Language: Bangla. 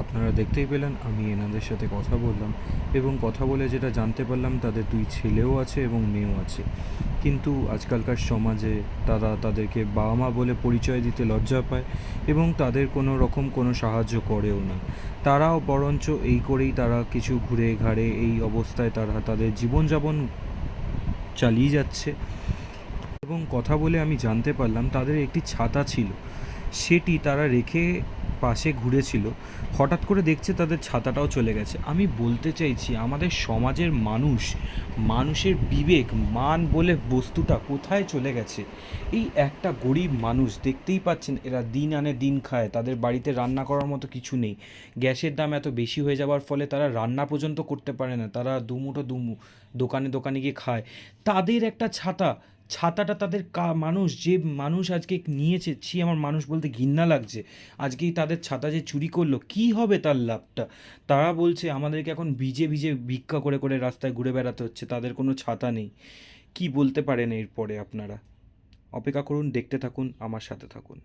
আপনারা দেখতেই পেলেন আমি এনাদের সাথে কথা বললাম এবং কথা বলে যেটা জানতে পারলাম তাদের 2 ছেলেও আছে এবং মেয়েও আছে। কিন্তু আজকালকার সমাজে তারা তাদেরকে বাবা-মা বলে পরিচয় দিতে লজ্জা পায় এবং তাদের কোনো রকম কোনো সাহায্য করেও না। তারাও বরঞ্চ এই করেই তারা কিছু ঘুরে ঘাড়ে এই অবস্থায় তারা তাদের জীবনযাপন চালিয়ে যাচ্ছে। এবং কথা বলে আমি জানতে পারলাম তাদের একটি ছাতা ছিল, সেটি তারা রেখে পাশে ঘুরেছিল, হঠাৎ করে দেখছে তাদের ছাতাটাও চলে গেছে। আমি বলতে চাইছি আমাদের সমাজের মানুষের বিবেক মান বলে বস্তুটা কোথায় চলে গেছে। এই একটা গরিব মানুষ দেখতেই পাচ্ছেন, এরা দিন আনে দিন খায়, তাদের বাড়িতে রান্না করার মতো কিছু নেই। গ্যাসের দাম এত বেশি হয়ে যাওয়ার ফলে তারা রান্না পর্যন্ত করতে পারে না, তারা দুমুঠো দোকানে দোকানে গিয়ে খায়। তাদের একটা ছাতাটা তাদের মানুষ যে মানুষ আজকে নিয়েছে, ছি আমার মানুষ বলতে ঘৃণা লাগছে, আজকেই তাদের ছাতা যে চুরি করলো কী হবে তার লাভটা। তারা বলছে আমাদেরকে এখন ভিজে ভিজে ভিক্ষা করে করে রাস্তায় ঘুরে বেড়াতে হচ্ছে, তাদের কোনো ছাতা নেই। কি বলতে পারেন এরপরে আপনারা? অপেক্ষা করুন, দেখতে থাকুন, আমার সাথে থাকুন।